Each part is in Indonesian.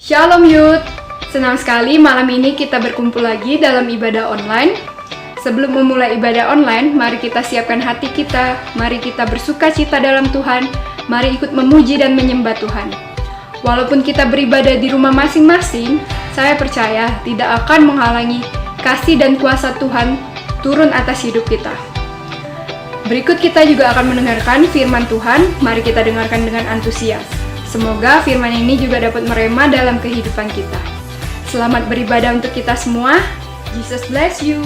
Shalom Youth, senang sekali malam ini kita berkumpul lagi dalam ibadah online. Sebelum memulai ibadah online, mari kita siapkan hati kita, mari kita bersuka cita dalam Tuhan, mari ikut memuji dan menyembah Tuhan. Walaupun kita beribadah di rumah masing-masing, saya percaya tidak akan menghalangi kasih dan kuasa Tuhan turun atas hidup kita. Berikut kita juga akan mendengarkan firman Tuhan, mari kita dengarkan dengan antusias. Semoga firman ini juga dapat merema dalam kehidupan kita. Selamat beribadah untuk kita semua. Jesus bless you.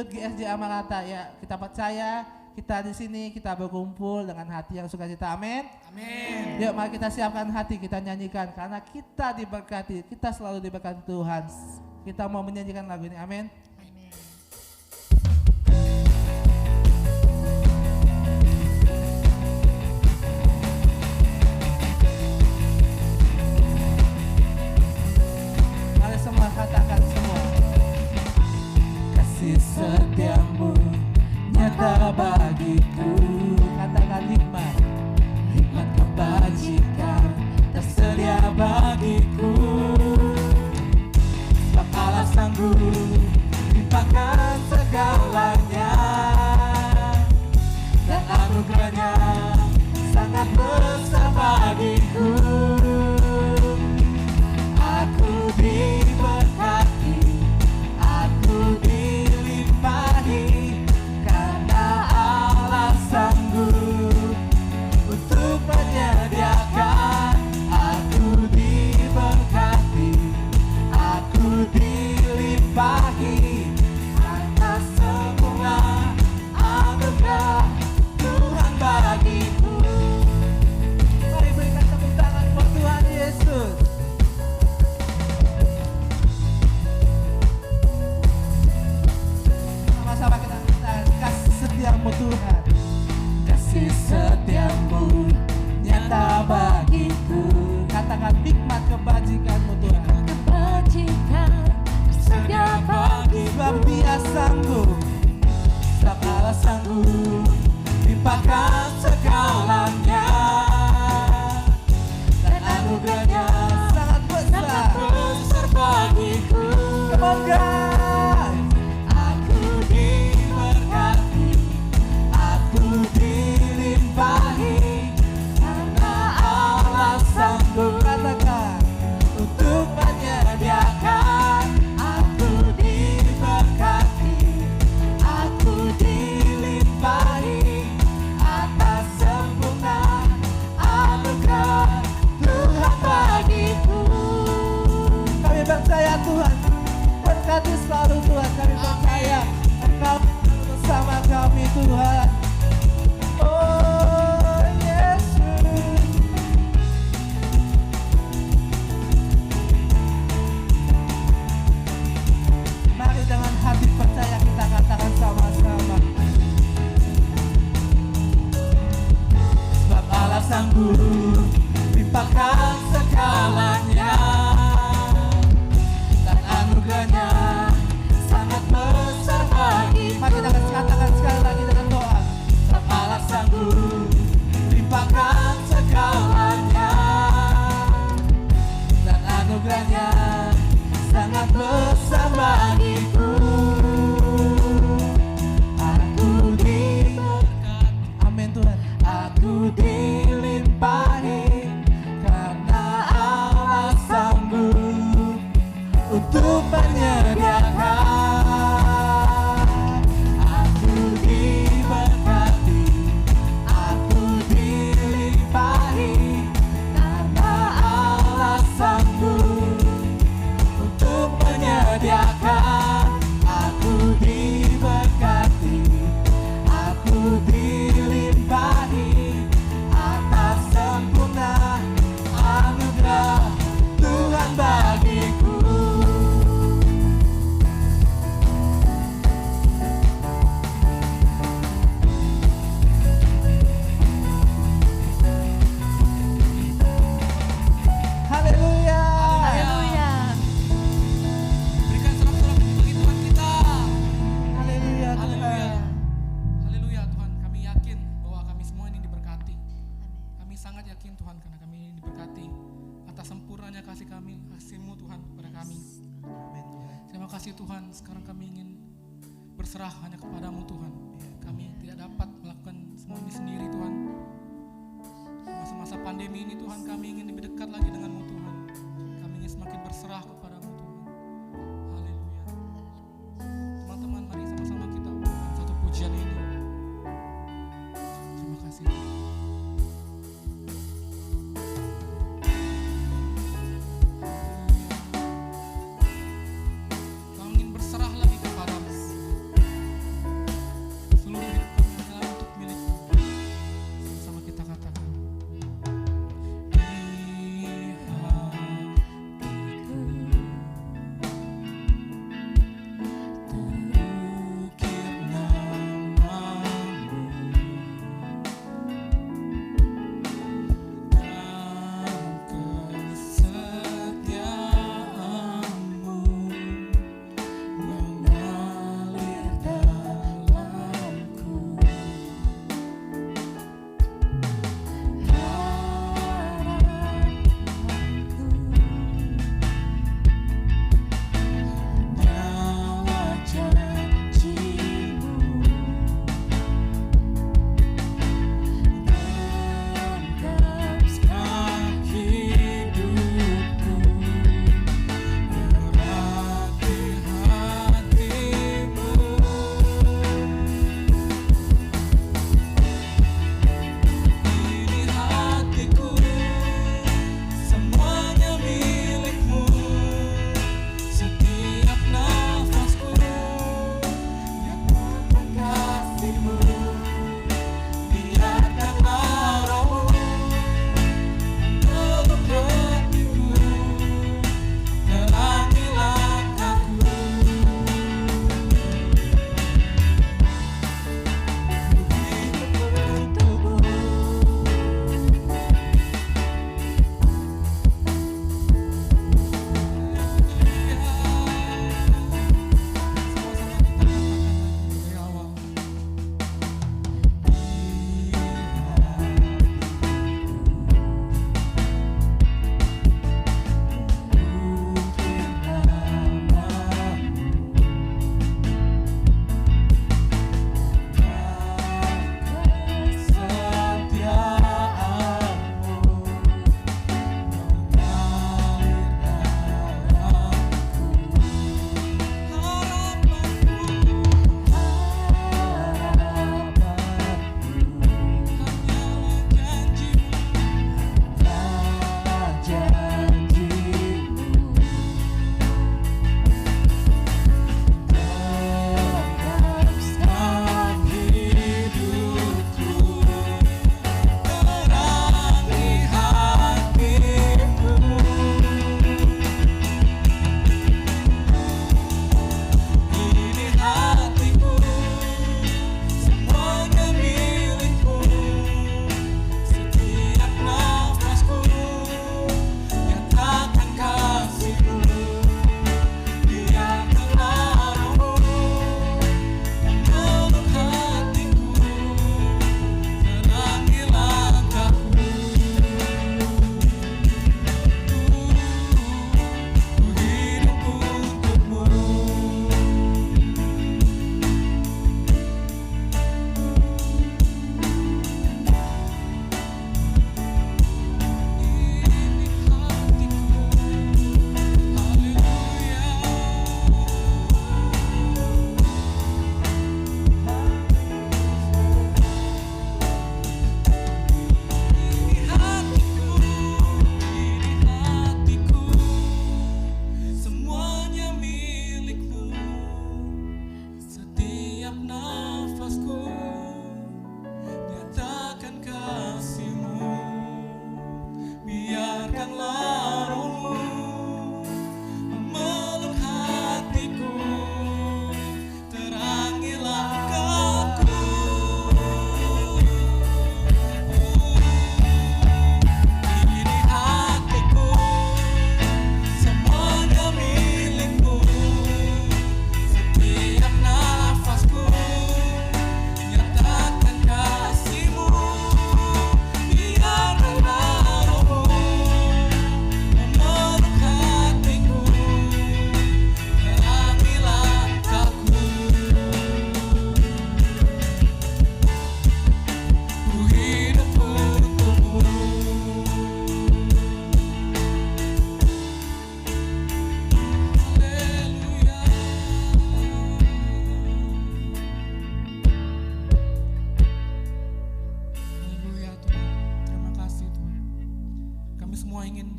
GSJ Amarata ya, kita percaya kita di sini kita berkumpul dengan hati yang sukacita. Amin. Amin. Yuk mari kita siapkan hati, kita nyanyikan karena kita diberkati, kita selalu diberkati Tuhan. Kita mau menyanyikan lagu ini. Amin. Mari semua katakan semua. Kasih setiamu nyata bagiku, katakan hikmat, hikmat kebajikan tersedia bagiku. Sebab Allah sanggup limpahkan segalanya, dan anugerahnya sangat besar bagiku. Aku diberkati, aku dilimpahi, karena Allah sanggup untuk menyediakan. Aku diberkati, aku dilimpahi, atas semua anugerah Tuhan bagiku. Mari berikan tepuk tangan buat Tuhan Yesus. Sama-sama kita katakan, kasih setiamu Tuhan, kasih setiamu nyata bagiku. Katakan hikmat kebajikanmu Tuhan, kebajikan tersedia bagiku. sebab Dia sanggup, sebab Allah sanggup limpahkan segalanya, dan anugerahnya sangat besar bagiku. Come on guys. Aku diberkati, aku dilimpahi, karena Allah sanggup, katakan, untuk menyediakan. Aku diberkati, aku dilimpahi, atas sempurna anugerah Tuhan bagiku. Kami percaya Tuhan berkati segalanya, dan anugerahnya sangat besar bagi. Mari kita katakan sekali lagi dengan doa. Allah sanggup limpahkan segalanya, dan anugerahnya sangat besar bagiku. Aku diberkati, amin Tuhan. Aku dilimpahi karena Allah sanggup untuk menyediakan. Aku diberkati, aku dilimpahi karena Allah sanggup untuk menyediakan. Aku diberkati, aku dilimpahi atas sempurna anugerah Tuhan bagiku. Haleluya. Berikan sorak-sorak bagi Tuhan kita. Haleluya. Haleluya. Haleluya Tuhan, kami yakin bahwa kami semua ini diberkati. Kami sangat yakin Tuhan karena kami ini diberkati atas sempurnanya kasih kami, kasih-Mu Tuhan kepada kami. Amin Tuhan. Terima kasih Tuhan, sekarang kami ingin berserah hanya kepadamu Tuhan. Kami tidak dapat melakukan semua ini sendiri Tuhan. Masa-masa pandemi ini Tuhan, kami ingin lebih dekat lagi denganmu Tuhan. Kami ingin semakin berserah kepadamu Tuhan. Haleluya. Teman-teman, mari sama-sama kita ucapkan satu pujian ini. Terima kasih. Kami ingin berserah lagi kepadamu. Seluruh hidup kami adalah untuk milik-Mu. Sama-sama kita katakan.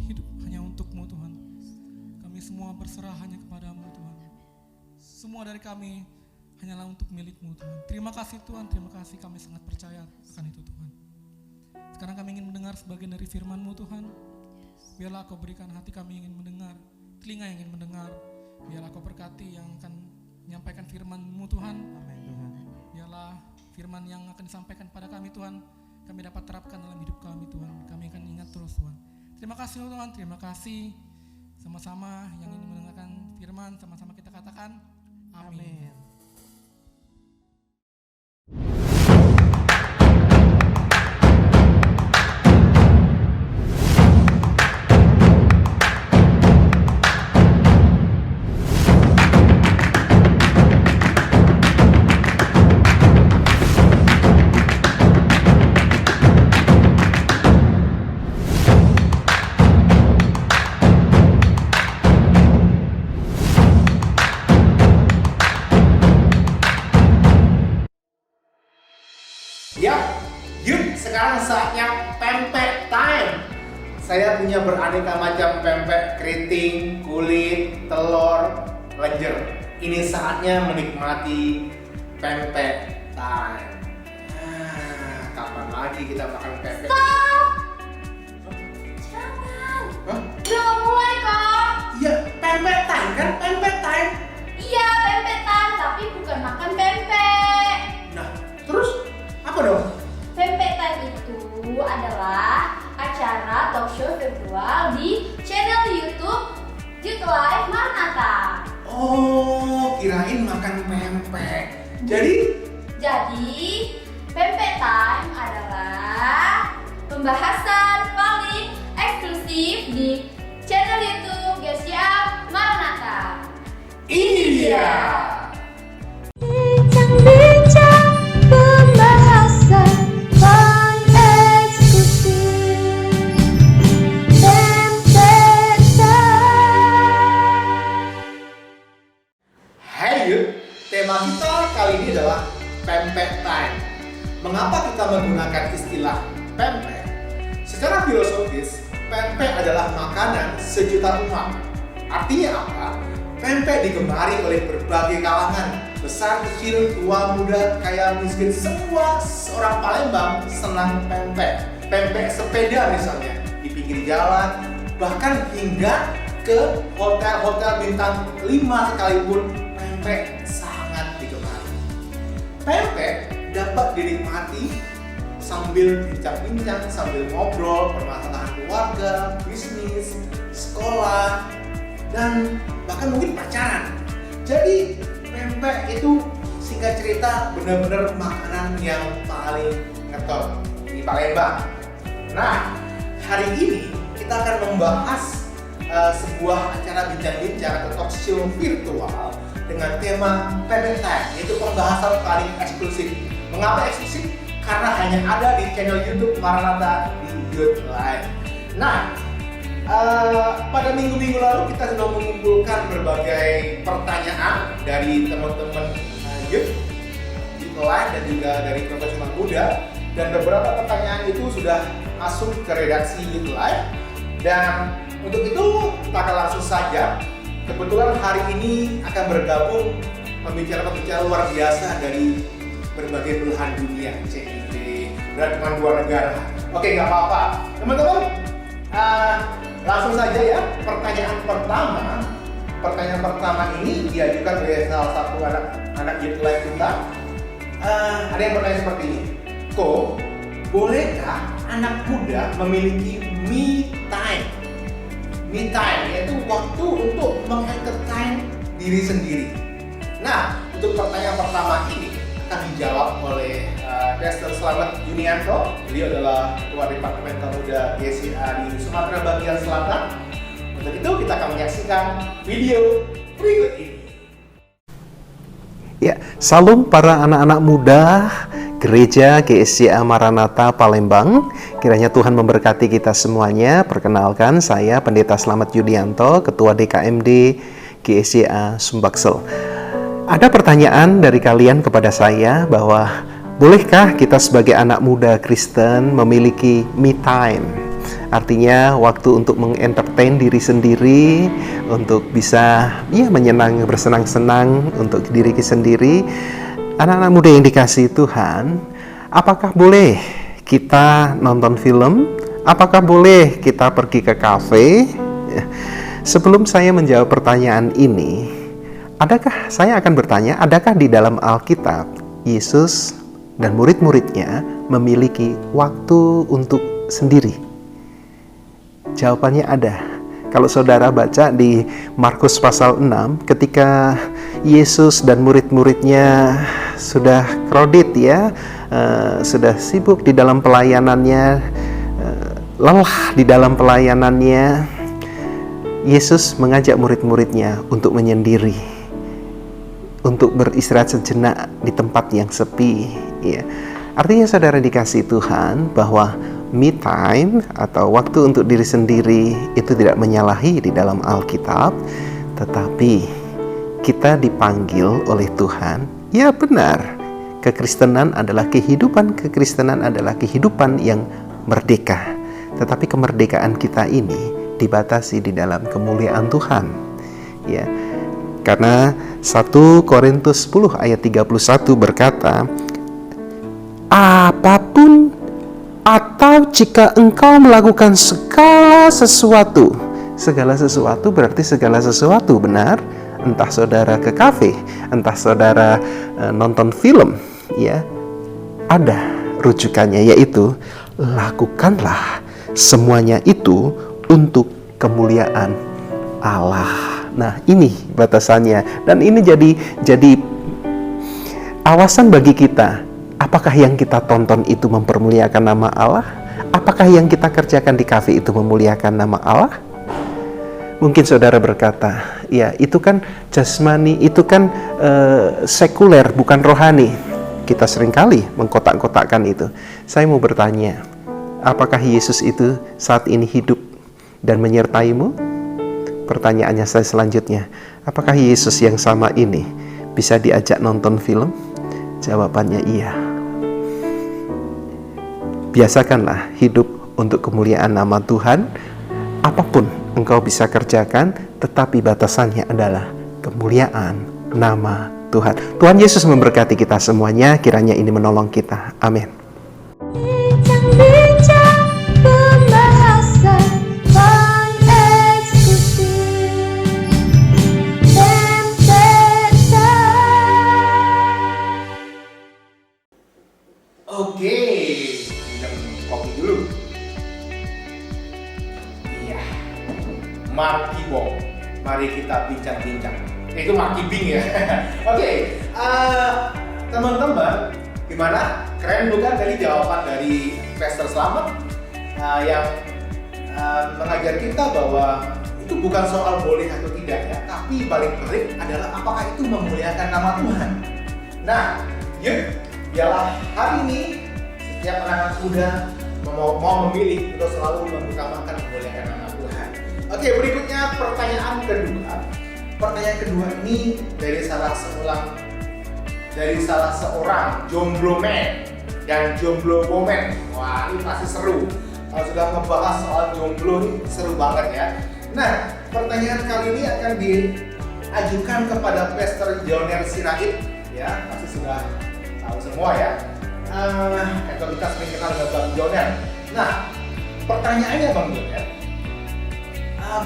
hidup hanya untuk-Mu Tuhan. Kami semua berserah hanya kepada-Mu Tuhan. Semua dari kami hanyalah untuk milik-Mu Tuhan. Terima kasih Tuhan, terima kasih, kami sangat percaya akan itu Tuhan. Sekarang kami ingin mendengar sebagian dari firman-Mu Tuhan. Biarlah Kau berikan hati kami ingin mendengar, telinga yang ingin mendengar. Biarlah Kau berkati yang akan menyampaikan firman-Mu Tuhan. Amin Tuhan. Biarlah firman yang akan disampaikan pada kami Tuhan, kami dapat terapkan dalam hidup kami Tuhan. Kami akan ingat terus Tuhan. Terima kasih Tuhan, terima kasih. Sama-sama yang ingin mendengarkan firman, sama-sama kita katakan amin. Amin. Ya, yuk sekarang saatnya pempek time. Saya punya beraneka macam pempek keriting, kulit, telur, lenjer. Ini saatnya menikmati pempek time. Kapan lagi kita makan pempek? Jangan. Hah? Belum mulai kok. Iya, pempek time kan? Pempek time. Iya, pempek time, tapi bukan makan pempek. Nah, terus apa dong? Pempek time itu adalah acara talk show virtual di channel YouTube Youth Life Maranatha. Oh, kirain makan pempek. Jadi, pempek time adalah pembahasan paling eksklusif di channel YouTube GSIA Maranatha. Ini dia. Bincang-bincang pembahasan paling eksklusif Pempek Time. Hai yuk, tema kita kali ini adalah pempek time. Mengapa kita menggunakan istilah pempek? Secara filosofis, pempek adalah makanan sejuta umat. Artinya apa? Pempek digemari oleh berbagai kalangan, besar, kecil, tua, muda, kaya, miskin, semua orang Palembang senang pempek. Pempek sepeda misalnya, di pinggir jalan, bahkan hingga ke hotel-hotel bintang 5 sekalipun, pempek sangat digemari. Pempek dapat dinikmati sambil bincang-bincang, sambil ngobrol, permasalahan keluarga, bisnis, sekolah, dan bahkan mungkin pacaran. Jadi pempek itu singkat cerita benar-benar makanan yang paling ngetop di Palembang. Nah, hari ini kita akan membahas sebuah acara bincang-bincang atau talk show virtual dengan tema pempek time, yaitu pembahasan paling eksklusif. Mengapa eksklusif? Karena hanya ada di channel YouTube Maranatha di Youth Life. Nah, pada minggu-minggu lalu kita sudah mengumpulkan berbagai pertanyaan dari teman-teman Youth Life dan juga dari profesional muda, dan beberapa pertanyaan itu sudah masuk ke redaksi Youth Life. Dan untuk itu kita akan langsung saja. Kebetulan hari ini akan bergabung pembicara-pembicara luar biasa dari berbagai belahan dunia, CID, dan cuma 2 negara. Oke, nggak apa-apa. Teman-teman, langsung saja ya. Pertanyaan pertama ini diajukan oleh salah satu anak Youth Life kita. Ada yang bertanya seperti ini. Ko, bolehkah anak muda memiliki me time? Me time yaitu waktu untuk mengentertain diri sendiri. Nah, untuk pertanyaan pertama ini akan dijawab oleh Pastor Slamet Yunianto. Beliau adalah Ketua Departemen Pemuda GSIA di Sumatera Bagian Selatan. Untuk itu kita akan menyaksikan video berikut ini. Ya, salam para anak-anak muda Gereja GSIA Maranatha Palembang. Kiranya Tuhan memberkati kita semuanya. Perkenalkan, saya Pendeta Slamet Yudianto, Ketua DKMD GSIA Sumbaksel. Ada pertanyaan dari kalian kepada saya bahwa bolehkah kita sebagai anak muda Kristen memiliki me time? Artinya waktu untuk mengentertain diri sendiri, untuk bisa bersenang-senang untuk diri sendiri. Anak-anak muda yang dikasihi Tuhan, apakah boleh kita nonton film? Apakah boleh kita pergi ke kafe? Sebelum saya menjawab pertanyaan ini, saya akan bertanya, adakah di dalam Alkitab Yesus dan murid-muridnya memiliki waktu untuk sendiri? Jawabannya ada. Kalau saudara baca di Markus pasal 6, ketika Yesus dan murid-muridnya sudah crowded sudah sibuk di dalam pelayanannya, lelah di dalam pelayanannya, Yesus mengajak murid-muridnya untuk menyendiri, untuk beristirahat sejenak di tempat yang sepi. Artinya saudara dikasihi Tuhan bahwa me time atau waktu untuk diri sendiri itu tidak menyalahi di dalam Alkitab, tetapi kita dipanggil oleh Tuhan. Ya benar, kekristenan adalah kehidupan yang merdeka. Tetapi kemerdekaan kita ini dibatasi di dalam kemuliaan Tuhan. Ya. Karena 1 Korintus 10 ayat 31 berkata, apapun atau jika engkau melakukan segala sesuatu berarti segala sesuatu, benar? Entah saudara ke kafe, entah saudara nonton film, ada rujukannya, yaitu lakukanlah semuanya itu untuk kemuliaan Allah. Nah, ini batasannya, dan ini jadi awasan bagi kita. Apakah yang kita tonton itu mempermuliakan nama Allah? Apakah yang kita kerjakan di kafe itu memuliakan nama Allah? Mungkin saudara berkata, ya itu kan jasmani, itu kan sekuler, bukan rohani. Kita seringkali mengkotak-kotakkan itu. Saya mau bertanya, apakah Yesus itu saat ini hidup dan menyertaimu? Pertanyaannya saya selanjutnya, apakah Yesus yang sama ini bisa diajak nonton film? Jawabannya iya. Biasakanlah hidup untuk kemuliaan nama Tuhan. Apapun engkau bisa kerjakan, tetapi batasannya adalah kemuliaan nama Tuhan. Tuhan Yesus memberkati kita semuanya, kiranya ini menolong kita. Amin. Bincang-bincang pembahasan eksklusif Oke, minum kopi dulu. Iya, Marky Bong. Mari kita bincang-bincang. Itu Marky Bing ya. Oke, teman-teman, gimana? Keren bukan tadi jawaban dari Pastor Slamet yang mengajar kita bahwa itu bukan soal boleh atau tidak ya, tapi balik-balik adalah apakah itu memuliakan nama Tuhan. Nah, yuk. Biarlah hari ini setiap anak-anak muda mau memilih untuk selalu mengutamakan memuliakan nama Tuhan. Oke, berikutnya pertanyaan kedua. Pertanyaan kedua ini dari salah seorang jomblo man dan jomblo woman. Wah, ini pasti seru. Kalau sudah ngebahas soal jomblo ini seru banget ya. Nah, pertanyaan kali ini akan diajukan kepada Pastor Joner Sirait, ya, pasti sudah tahu semua ya. Atau kita sering kenal dengan Bang Joner. Nah, pertanyaannya Bang Joner,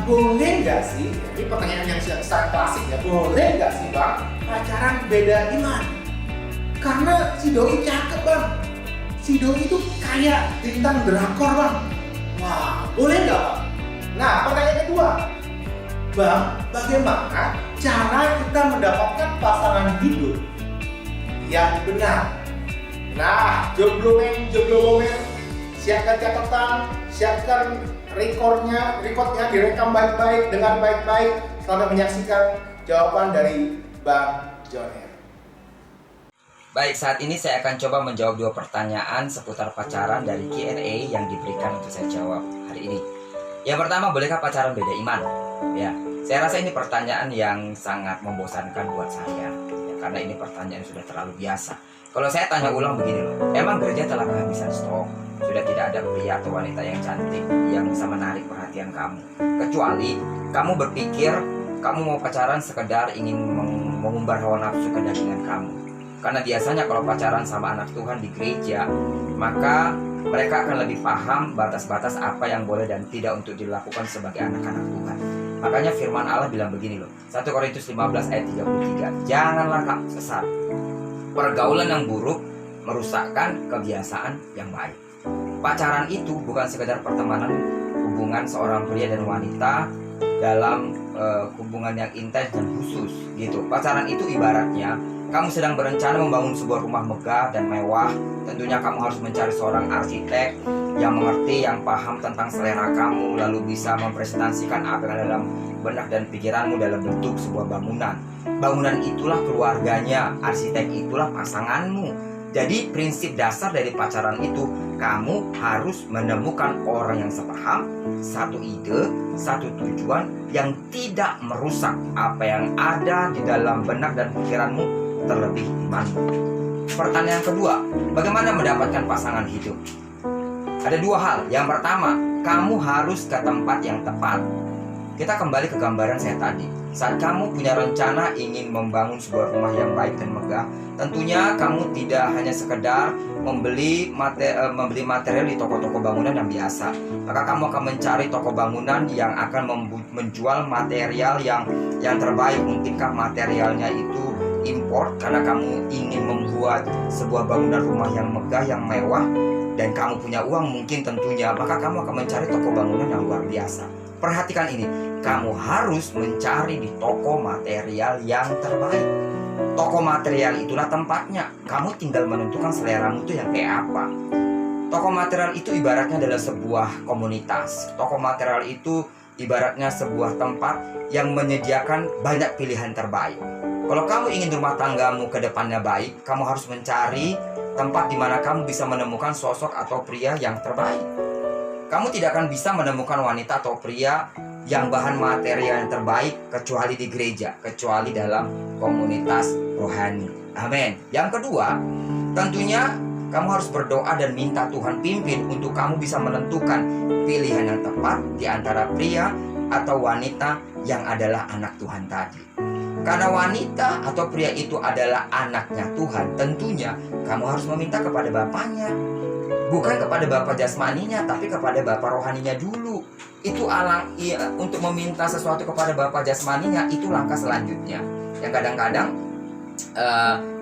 boleh nggak sih? Ini pertanyaan yang sangat klasik ya. Boleh nggak sih Bang pacaran beda iman? Karena si doi cakep Bang. Si doi itu kayak bintang drakor Bang. Wah, boleh nggak Bang? Nah, pertanyaan kedua, Bang, bagaimana cara kita mendapatkan pasangan hidup yang benar? Nah, jomblo men, jomblo woman, siapkan catatan, siapkan recordnya direkam baik-baik dengan baik-baik. Selamat menyaksikan jawaban dari Bang Joner. Baik, saat ini saya akan coba menjawab 2 pertanyaan seputar pacaran dari Q&A yang diberikan untuk saya jawab hari ini. Yang pertama, bolehkah pacaran beda iman? Ya, saya rasa ini pertanyaan yang sangat membosankan buat saya, ya, karena ini pertanyaan sudah terlalu biasa. Kalau saya tanya ulang begini loh, emang gereja telah kehabisan stok? Sudah tidak ada pria atau wanita yang cantik yang bisa menarik perhatian kamu. Kecuali kamu berpikir kamu mau pacaran sekedar ingin mengumbar hawa nafsu kedagingan kamu. Karena biasanya kalau pacaran sama anak Tuhan di gereja, maka mereka akan lebih paham batas-batas apa yang boleh dan tidak untuk dilakukan sebagai anak-anak Tuhan. Makanya firman Allah bilang begini loh, 1 Korintus 15 ayat 33, janganlah kamu sesat. Pergaulan yang buruk merusakkan kebiasaan yang baik. Pacaran itu bukan sekedar pertemanan hubungan seorang pria dan wanita dalam hubungan yang intens dan khusus gitu. Pacaran itu ibaratnya kamu sedang berencana membangun sebuah rumah megah dan mewah. Tentunya kamu harus mencari seorang arsitek yang mengerti, yang paham tentang selera kamu, lalu bisa mempresentasikan apa yang ada dalam benak dan pikiranmu dalam bentuk sebuah bangunan. Bangunan itulah keluarganya, arsitek itulah pasanganmu. Jadi prinsip dasar dari pacaran itu, kamu harus menemukan orang yang sepaham, satu ide, satu tujuan yang tidak merusak apa yang ada di dalam benak dan pikiranmu, terlebih imanmu. Pertanyaan kedua, bagaimana mendapatkan pasangan hidup? Ada dua hal. Yang pertama, kamu harus ke tempat yang tepat. Kita kembali ke gambaran saya tadi. Saat kamu punya rencana ingin membangun sebuah rumah yang baik dan megah, tentunya kamu tidak hanya sekedar membeli material di toko-toko bangunan yang biasa. Maka kamu akan mencari toko bangunan yang akan menjual material yang terbaik. Mungkinkah materialnya itu import karena kamu ingin membuat sebuah bangunan rumah yang megah, yang mewah, dan kamu punya uang mungkin tentunya, maka kamu akan mencari toko bangunan yang luar biasa. Perhatikan ini, kamu harus mencari di toko material yang terbaik. Toko material itulah tempatnya. Kamu tinggal menentukan seleramu itu yang kayak apa. Toko material itu ibaratnya adalah sebuah komunitas. Toko material itu ibaratnya sebuah tempat yang menyediakan banyak pilihan terbaik. Kalau kamu ingin rumah tanggamu ke depannya baik, kamu harus mencari tempat di mana kamu bisa menemukan sosok atau pria yang terbaik. Kamu tidak akan bisa menemukan wanita atau pria yang bahan material yang terbaik kecuali di gereja, kecuali dalam komunitas rohani. Amin. Yang kedua, tentunya kamu harus berdoa dan minta Tuhan pimpin untuk kamu bisa menentukan pilihan yang tepat di antara pria atau wanita yang adalah anak Tuhan tadi. Karena wanita atau pria itu adalah anaknya Tuhan, tentunya kamu harus meminta kepada bapaknya. Bukan kepada bapak jasmaninya, tapi kepada bapak rohaninya dulu. Itu untuk meminta sesuatu kepada bapak jasmaninya, itu langkah selanjutnya. Yang kadang-kadang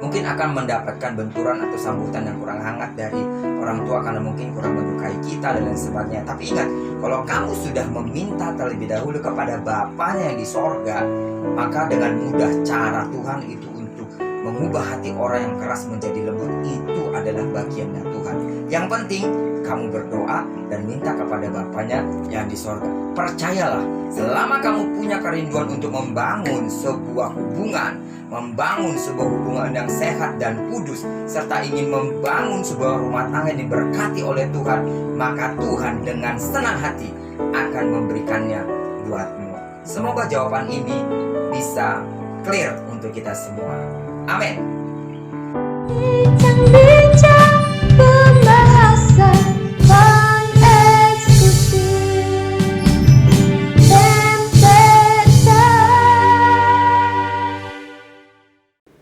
mungkin akan mendapatkan benturan atau sambutan yang kurang hangat dari orang tua karena mungkin kurang menyukai kita dan lain sebagainya. Tapi ingat, kalau kamu sudah meminta terlebih dahulu kepada Bapaknya yang di sorga, maka dengan mudah cara Tuhan itu untuk mengubah hati orang yang keras menjadi lembut, itu adalah bagiannya Tuhan. Yang penting kamu berdoa dan minta kepada Bapaknya yang di sorga. Percayalah, selama kamu punya kerinduan untuk membangun sebuah hubungan, membangun sebuah hubungan yang sehat dan kudus, serta ingin membangun sebuah rumah tangga yang diberkati oleh Tuhan, maka Tuhan dengan senang hati akan memberikannya buatmu. Semoga jawaban ini bisa clear untuk kita semua. Amin. Bincang-bincang pembahasan paling eksklusif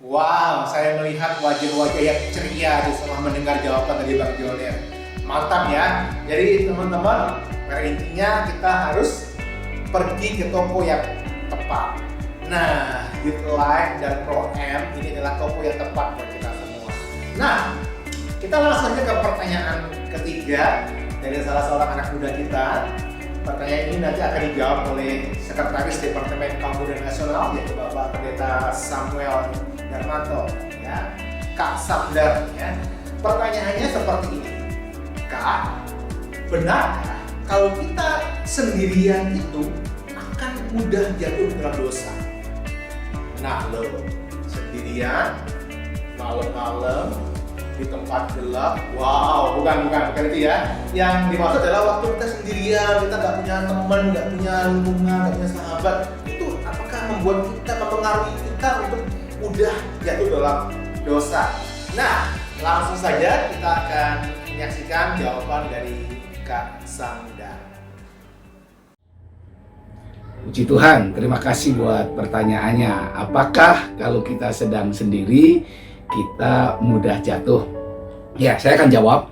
Wow, saya melihat wajah-wajah yang ceria setelah mendengar jawaban dari Bang Joner. Mantap ya. Jadi teman-teman, intinya kita harus pergi ke toko yang tepat. Nah, Youth Life dan Pro M ini adalah toko yang tepat buat kita semua. Nah, kita langsung aja ke pertanyaan ketiga dari salah seorang anak muda kita. Pertanyaan ini nanti akan dijawab oleh Sekretaris Departemen Pemuda Nasional, yaitu Bapak Pendeta Samuel Darmanto, ya, Kak Samdar. Ya. Pertanyaannya seperti ini, Kak, benarkah kalau kita sendirian itu akan mudah jatuh dalam dosa? Nah lo, sendirian, malam-malam, di tempat gelap, wow, bukan itu ya. Yang dimaksud adalah waktu kita sendirian, kita nggak punya teman, nggak punya lingkungan, nggak punya sahabat. Itu apakah membuat kita, mempengaruhi kita untuk mudah jatuh dalam dosa? Nah, langsung saja kita akan menyaksikan jawaban dari Kak Samda. Puji Tuhan, terima kasih buat pertanyaannya. Apakah kalau kita sedang sendiri, kita mudah jatuh? Ya, saya akan jawab.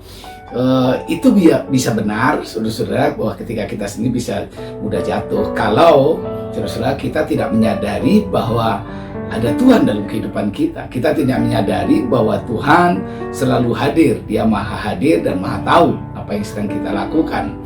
Itu bisa benar, saudara-saudara, bahwa ketika kita sendiri bisa mudah jatuh. Kalau, saudara-saudara, kita tidak menyadari bahwa ada Tuhan dalam kehidupan kita. Kita tidak menyadari bahwa Tuhan selalu hadir. Dia maha hadir dan maha tahu apa yang sedang kita lakukan.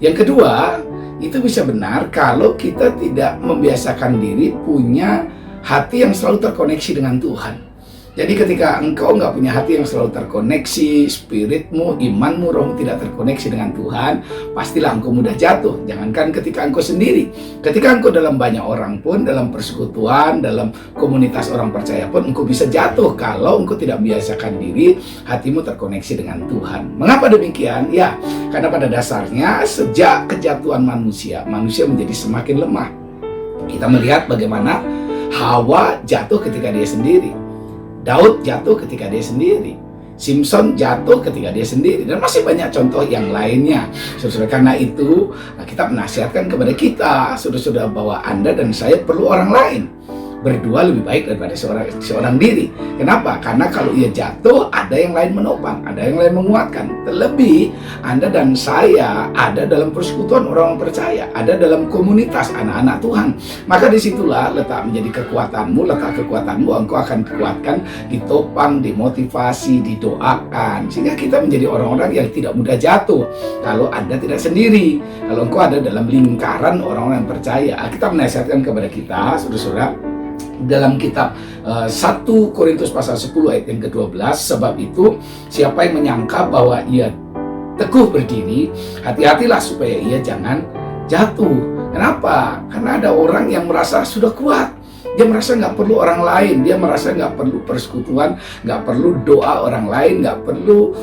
Yang kedua, itu bisa benar kalau kita tidak membiasakan diri punya hati yang selalu terkoneksi dengan Tuhan. Jadi ketika engkau nggak punya hati yang selalu terkoneksi, spiritmu, imanmu, rohmu tidak terkoneksi dengan Tuhan, pastilah engkau mudah jatuh. Jangankan ketika engkau sendiri, ketika engkau dalam banyak orang pun, dalam persekutuan, dalam komunitas orang percaya pun, engkau bisa jatuh kalau engkau tidak membiasakan diri, hatimu terkoneksi dengan Tuhan. Mengapa demikian? Ya, karena pada dasarnya sejak kejatuhan manusia menjadi semakin lemah. Kita melihat bagaimana Hawa jatuh ketika dia sendiri. Daud jatuh ketika dia sendiri. Simpson jatuh ketika dia sendiri. Dan masih banyak contoh yang lainnya. Saudara, karena itu kita menasihatkan kepada kita, saudara-saudara, bahwa Anda dan saya perlu orang lain. Berdua lebih baik daripada seorang diri. Kenapa? Karena kalau ia jatuh, ada yang lain menopang, ada yang lain menguatkan. Terlebih, Anda dan saya ada dalam persekutuan orang percaya, ada dalam komunitas anak-anak Tuhan. Maka disitulah letak menjadi kekuatanmu, letak kekuatanmu, engkau akan dikuatkan, ditopang, dimotivasi, didoakan. Sehingga kita menjadi orang-orang yang tidak mudah jatuh. Kalau Anda tidak sendiri, kalau engkau ada dalam lingkaran orang-orang yang percaya. Kita menasihatkan kepada kita, saudara-saudara, dalam kitab 1 Korintus pasal 10 ayat yang ke-12, sebab itu siapa yang menyangka bahwa ia teguh berdiri, hati-hatilah supaya ia jangan jatuh. Kenapa? Karena ada orang yang merasa sudah kuat. Dia merasa nggak perlu orang lain, dia merasa nggak perlu persekutuan, nggak perlu doa orang lain, nggak perlu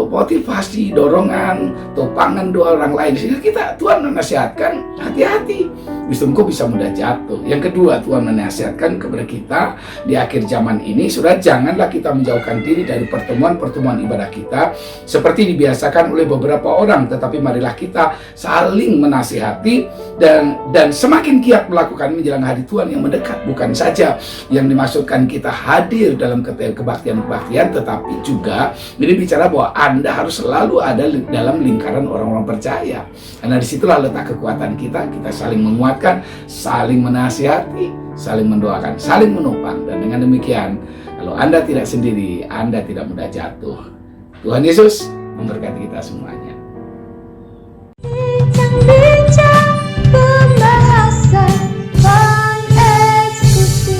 motivasi, dorongan, topangan doa orang lain. Sehingga Tuhan menasihatkan, hati-hati, justru engkau bisa mudah jatuh. Yang kedua, Tuhan menasihatkan kepada kita di akhir zaman ini, saudara, janganlah kita menjauhkan diri dari pertemuan-pertemuan ibadah kita seperti dibiasakan oleh beberapa orang, tetapi marilah kita saling menasihati dan semakin giat melakukan menjelang hari Tuhan yang mendekat. Bukan saja yang dimaksudkan kita hadir dalam kebaktian-kebaktian, tetapi juga ini bicara bahwa Anda harus selalu ada dalam lingkaran orang-orang percaya. Karena disitulah letak kekuatan kita saling menguatkan, saling menasihati, saling mendoakan, saling menopang. Dan dengan demikian, kalau Anda tidak sendiri, Anda tidak mudah jatuh. Tuhan Yesus memberkati kita semuanya. Bincang-bincang pembahasan paling eksklusif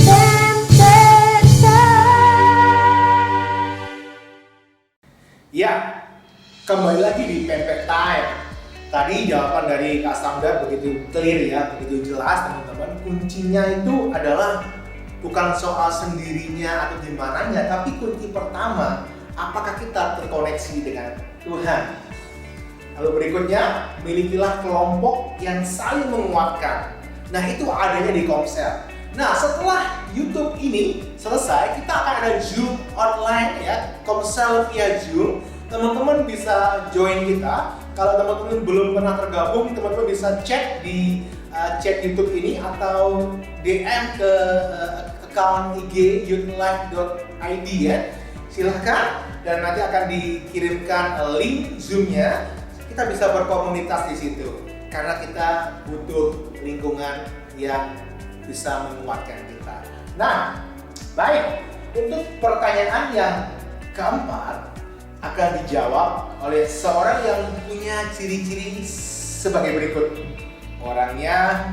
Pempek Time. Ya, kembali lagi di Pempek Time. Tadi jawaban dari Kak Samda begitu clear ya, begitu jelas teman-teman. Kuncinya itu adalah bukan soal sendirinya atau dimananya, tapi kunci pertama, apakah kita terkoneksi dengan Tuhan. Lalu berikutnya, milikilah kelompok yang saling menguatkan. Nah, itu adanya di Komsel. Nah, setelah YouTube ini selesai, kita akan ada Zoom online ya, Komsel via Zoom. Teman-teman bisa join kita. Kalau teman-teman belum pernah tergabung, teman-teman bisa cek di chat YouTube ini atau DM ke account IG youthlife.id ya. Silahkan, dan nanti akan dikirimkan link Zoom-nya. Kita bisa berkomunitas di situ karena kita butuh lingkungan yang bisa menguatkan kita. Nah, baik, untuk pertanyaan yang keempat akan dijawab oleh seorang yang punya ciri-ciri sebagai berikut. Orangnya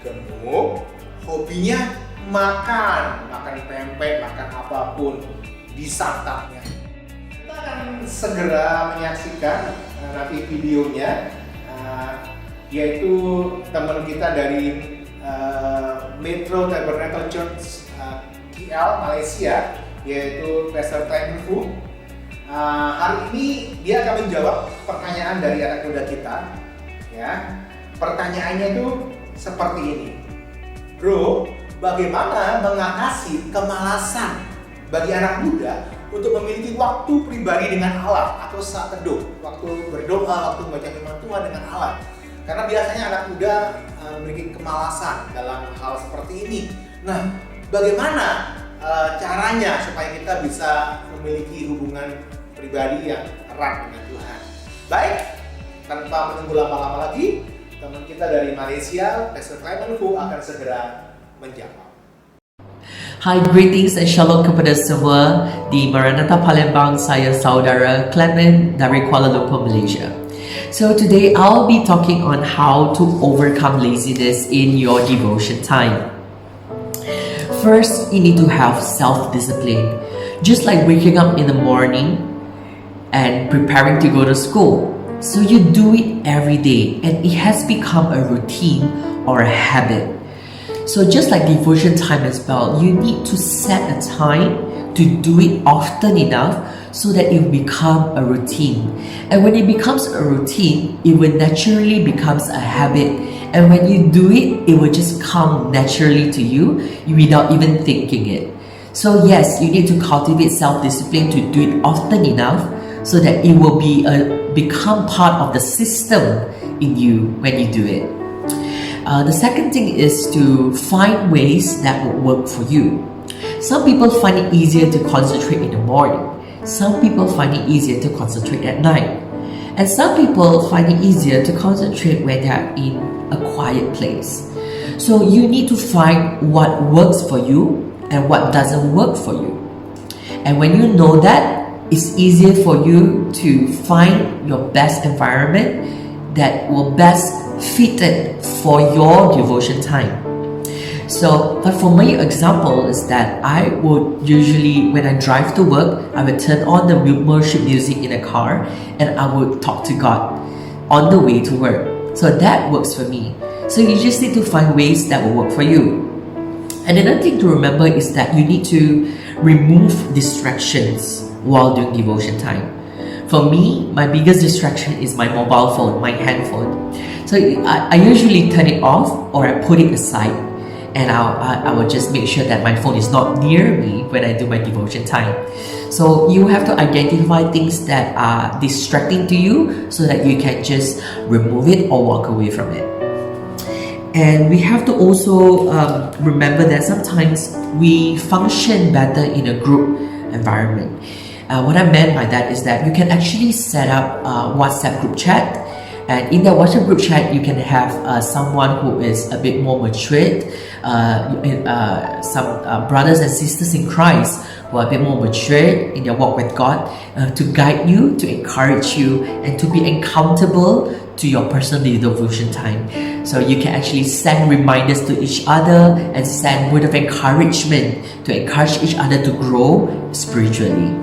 gemuk, hobinya makan pempek, makan apapun, disantapnya. Kita akan segera menyaksikan nanti videonya, yaitu teman kita dari Metro Tabernacle Church KL Malaysia, yaitu Pastor Time Fu. Hari ini dia akan menjawab pertanyaan dari anak muda kita. Ya, pertanyaannya itu seperti ini, Bro, bagaimana mengatasi kemalasan bagi anak muda untuk memiliki waktu pribadi dengan Allah atau saat teduh, waktu berdoa, waktu membaca firman Tuhan dengan Allah. Karena biasanya anak muda memiliki kemalasan dalam hal seperti ini. Nah, bagaimana caranya supaya kita bisa memiliki hubungan pribadi yang erat dengan Tuhan? Baik, tanpa menunggu lama-lama lagi, teman kita dari Malaysia, Pastor Clement Fu akan segera menjawab. Hi, greetings and shalom kepada semua di Maranatha Palembang. Saya saudara Clement dari Kuala Lumpur, Malaysia. So today I'll be talking on how to overcome laziness in your devotion time. First, you need to have self-discipline. Just like waking up in the morning and preparing to go to school. So you do it every day and it has become a routine or a habit. So just like devotion time as well, you need to set a time to do it often enough so that it will become a routine. And when it becomes a routine, it will naturally becomes a habit. And when you do it, it will just come naturally to you without even thinking it. So yes, you need to cultivate self-discipline to do it often enough so that it will become part of the system in you when you do it. The second thing is to find ways that will work for you. Some people find it easier to concentrate in the morning. Some people find it easier to concentrate at night. And some people find it easier to concentrate when they are in a quiet place. So you need to find what works for you and what doesn't work for you. And when you know that, it's easier for you to find your best environment that will best fit it for your devotion time. So, but for my example is that I would usually, when I drive to work, I would turn on the worship music in a car and I would talk to God on the way to work. So that works for me. So you just need to find ways that will work for you. And another thing to remember is that you need to remove distractions while doing devotion time. For me, my biggest distraction is my mobile phone, my handphone. So I usually turn it off or I put it aside, and I will just make sure that my phone is not near me when I do my devotion time. So you have to identify things that are distracting to you so that you can just remove it or walk away from it. And we have to also remember that sometimes we function better in a group environment. What I meant by that is that you can actually set up a WhatsApp group chat, and in that WhatsApp group chat you can have someone who is a bit more matured, some brothers and sisters in Christ who are a bit more matured in their walk with God, to guide you, to encourage you, and to be accountable to your personal devotion time. So you can actually send reminders to each other and send word of encouragement to encourage each other to grow spiritually.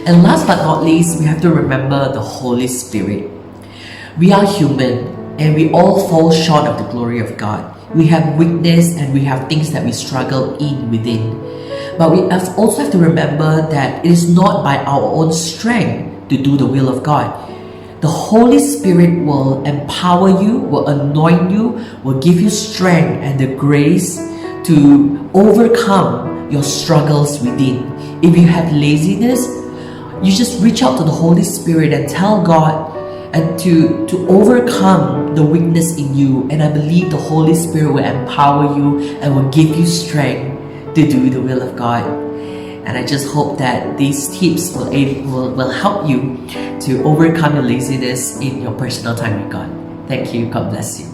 And last but not least, we have to remember the Holy Spirit. We are human and we all fall short of the glory of God. We have weakness and we have things that we struggle in within. But we also have to remember that it is not by our own strength to do the will of God. The Holy Spirit will empower you, will anoint you, will give you strength and the grace to overcome your struggles within. If you have laziness, you just reach out to the Holy Spirit and tell God and to overcome the weakness in you. And I believe the Holy Spirit will empower you and will give you strength to do the will of God. And I just hope that these tips will help you to overcome your laziness in your personal time with God. Thank you. God bless you.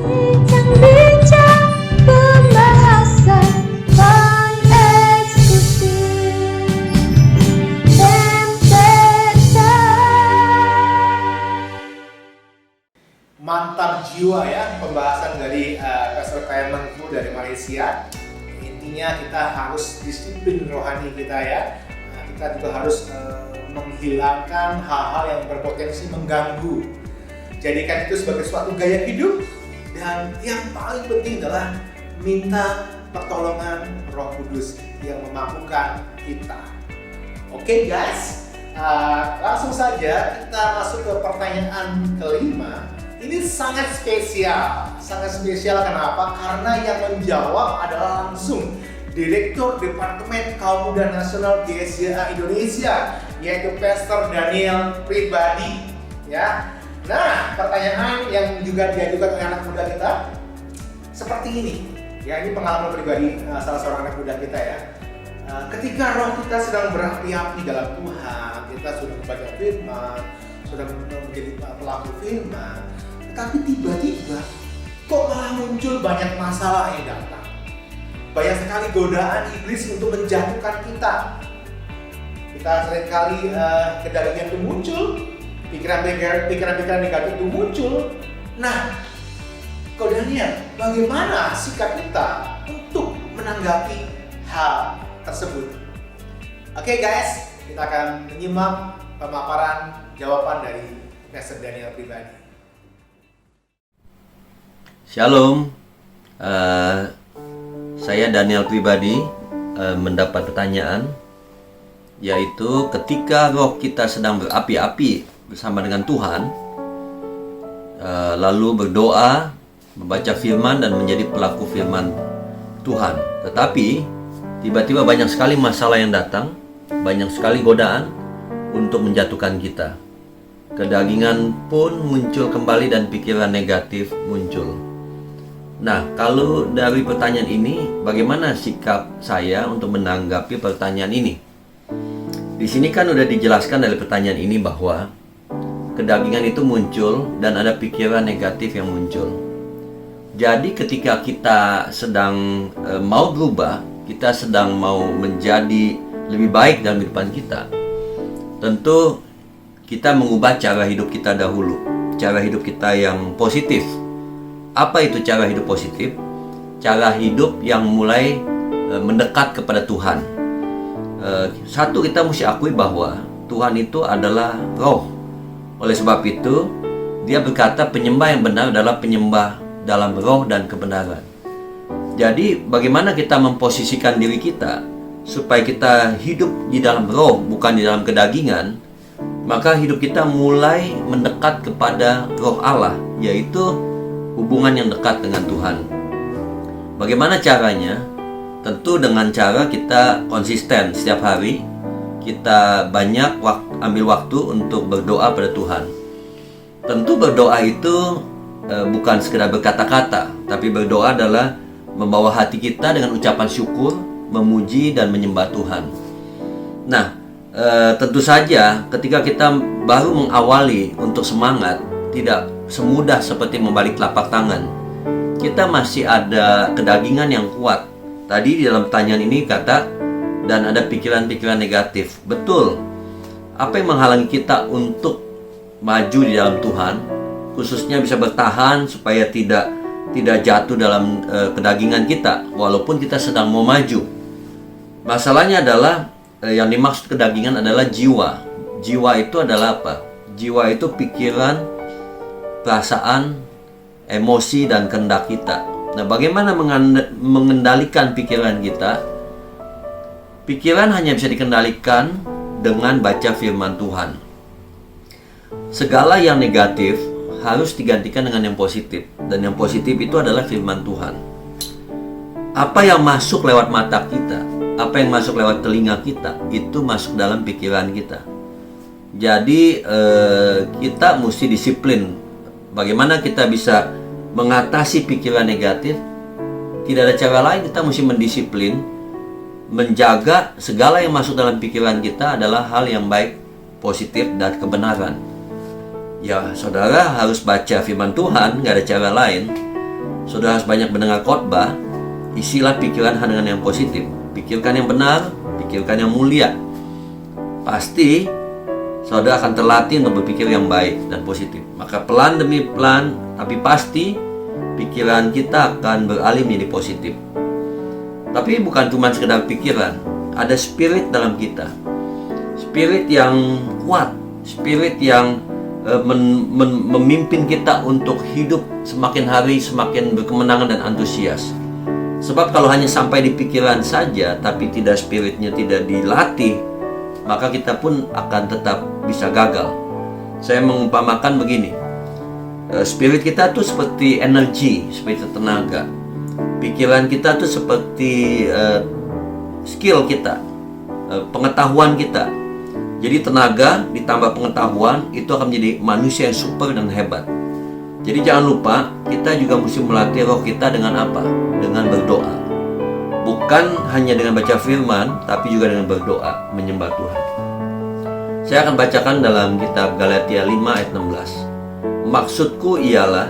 Bincang-bincang pembahasan Fun Eksklusif Pempek Time. Mantap jiwa ya pembahasan dari Pastor Clement Fu dari Malaysia. Intinya kita harus disiplin rohani kita ya. Kita juga harus menghilangkan hal-hal yang berpotensi mengganggu. Jadikan itu sebagai suatu gaya hidup, dan yang paling penting adalah minta pertolongan Roh Kudus yang memampukan kita. Oke guys, langsung saja kita masuk ke pertanyaan kelima. Ini sangat spesial kenapa? Karena yang menjawab adalah langsung Direktur Departemen Kaum Muda Nasional GSJA Indonesia, yaitu Pastor Daniel Pribadi. Ya, nah pertanyaan yang juga diajukan oleh anak muda kita seperti ini. Ya, ini pengalaman pribadi salah seorang anak muda kita ya. Ketika roh kita sedang berapi-api dalam Tuhan, kita sudah membaca firman, sudah menjadi pelaku firman, tapi tiba-tiba kok malah muncul banyak masalah yang datang. Banyak sekali godaan iblis untuk menjatuhkan kita. Kita seringkali kedagingan itu muncul, pikiran-pikiran negatif itu muncul. Nah, Ko Daniel, bagaimana sikap kita untuk menanggapi hal tersebut? Oke guys, kita akan menyimak pemaparan jawaban dari Pastor Daniel Pribadi. Shalom, saya Daniel Pribadi mendapat pertanyaan, yaitu ketika roh kita sedang berapi-api bersama dengan Tuhan, lalu berdoa, membaca firman dan menjadi pelaku firman Tuhan. Tetapi tiba-tiba banyak sekali masalah yang datang, banyak sekali godaan untuk menjatuhkan kita. Kedagingan pun muncul kembali dan pikiran negatif muncul. Nah, kalau dari pertanyaan ini, bagaimana sikap saya untuk menanggapi pertanyaan ini? Di sini kan udah dijelaskan dari pertanyaan ini bahwa kedagingan itu muncul dan ada pikiran negatif yang muncul. Jadi ketika kita sedang mau berubah, kita sedang mau menjadi lebih baik dalam kehidupan kita, tentu kita mengubah cara hidup kita dahulu, cara hidup kita yang positif. Apa itu cara hidup positif? Cara hidup yang mulai mendekat kepada Tuhan. Satu, kita mesti akui bahwa Tuhan itu adalah roh. Oleh sebab itu, dia berkata penyembah yang benar adalah penyembah dalam roh dan kebenaran. Jadi bagaimana kita memposisikan diri kita supaya kita hidup di dalam roh, bukan di dalam kedagingan, maka hidup kita mulai mendekat kepada roh Allah, yaitu hubungan yang dekat dengan Tuhan. Bagaimana caranya? Tentu dengan cara kita konsisten setiap hari, kita banyak ambil waktu untuk berdoa pada Tuhan. Tentu berdoa itu bukan sekedar berkata-kata, tapi berdoa adalah membawa hati kita dengan ucapan syukur, memuji dan menyembah Tuhan. Nah, tentu saja ketika kita baru mengawali untuk semangat, tidak semudah seperti membalik telapak tangan. Kita masih ada kedagingan yang kuat. Tadi di dalam pertanyaan ini kata, dan ada pikiran-pikiran negatif. Betul. Apa yang menghalangi kita untuk maju di dalam Tuhan, khususnya bisa bertahan supaya tidak jatuh dalam kedagingan kita, walaupun kita sedang mau maju. Masalahnya adalah yang dimaksud kedagingan adalah jiwa. Jiwa itu adalah apa? Jiwa itu pikiran, perasaan, emosi, dan kehendak kita. Nah, bagaimana mengendalikan pikiran kita? Pikiran hanya bisa dikendalikan dengan baca firman Tuhan. Segala yang negatif harus digantikan dengan yang positif. Dan yang positif itu adalah firman Tuhan. Apa yang masuk lewat mata kita, apa yang masuk lewat telinga kita, itu masuk dalam pikiran kita. Jadi kita mesti disiplin. Bagaimana kita bisa mengatasi pikiran negatif? Tidak ada cara lain, kita mesti mendisiplin, menjaga segala yang masuk dalam pikiran kita adalah hal yang baik, positif, dan kebenaran. Ya, saudara harus baca firman Tuhan, nggak ada cara lain. Saudara harus banyak mendengar khotbah, isilah pikiran dengan yang positif. Pikirkan yang benar, pikirkan yang mulia. Pasti saudara akan terlatih untuk berpikir yang baik dan positif. Maka pelan demi pelan, tapi pasti pikiran kita akan beralih menjadi positif. Tapi bukan cuma sekedar pikiran, ada spirit dalam kita. Spirit yang kuat, spirit yang memimpin kita untuk hidup semakin hari semakin berkemenangan dan antusias. Sebab kalau hanya sampai di pikiran saja, tapi tidak spiritnya tidak dilatih, maka kita pun akan tetap bisa gagal. Saya mengumpamakan begini, spirit kita tuh seperti energi, seperti tenaga. Pikiran kita tuh seperti skill kita, pengetahuan kita. Jadi tenaga ditambah pengetahuan itu akan menjadi manusia yang super dan hebat. Jadi jangan lupa kita juga mesti melatih roh kita dengan apa? Dengan berdoa. Bukan hanya dengan baca firman, tapi juga dengan berdoa, menyembah Tuhan. Saya akan bacakan dalam kitab Galatia 5 ayat 16. Maksudku ialah,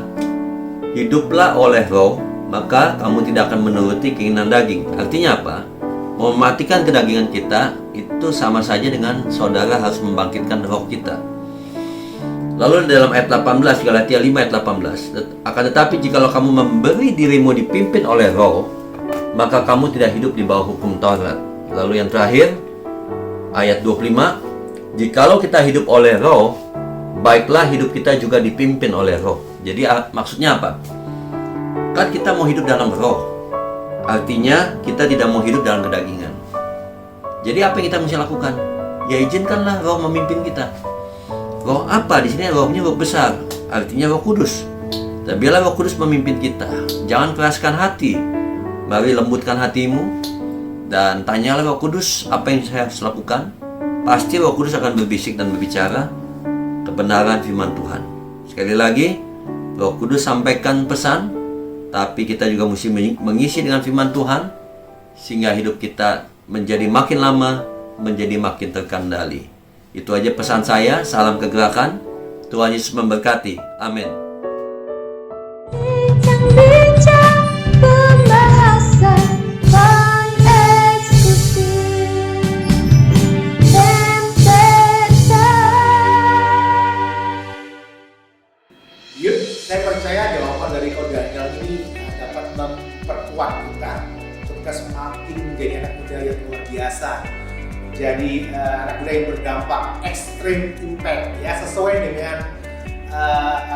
hiduplah oleh roh, maka kamu tidak akan menuruti keinginan daging. Artinya apa? Mematikan kedagingan kita itu sama saja dengan saudara harus membangkitkan roh kita. Lalu dalam ayat 18, Galatia 5 ayat 18, akan tetapi jikalau kamu memberi dirimu dipimpin oleh roh, maka kamu tidak hidup di bawah hukum Taurat. Lalu yang terakhir, ayat 25, jikalau kita hidup oleh roh, baiklah hidup kita juga dipimpin oleh roh. Jadi maksudnya apa? Kan kita mau hidup dalam roh. Artinya kita tidak mau hidup dalam kedagingan. Jadi apa yang kita mesti lakukan? Ya izinkanlah roh memimpin kita. Roh apa? Di sini rohnya roh besar, artinya Roh Kudus. Dan biarlah Roh Kudus memimpin kita. Jangan keraskan hati. Mari lembutkan hatimu dan tanyalah Roh Kudus apa yang saya harus lakukan. Pasti Roh Kudus akan berbisik dan berbicara kebenaran firman Tuhan. Sekali lagi, Roh Kudus sampaikan pesan, tapi kita juga mesti mengisi dengan firman Tuhan sehingga hidup kita menjadi makin lama, menjadi makin terkendali. Itu aja pesan saya. Salam kegerakan. Tuhan Yesus memberkati. Amin. Bincang-bincang pembahasan paling eksklusif Pempek Time. Yuk, saya percaya jawaban dari Ko Daniel ini dapat memperkuat kita untuk kita semakin menjadi anak muda yang luar biasa. Jadi anak muda yang berdampak, extreme impact, ya, sesuai dengan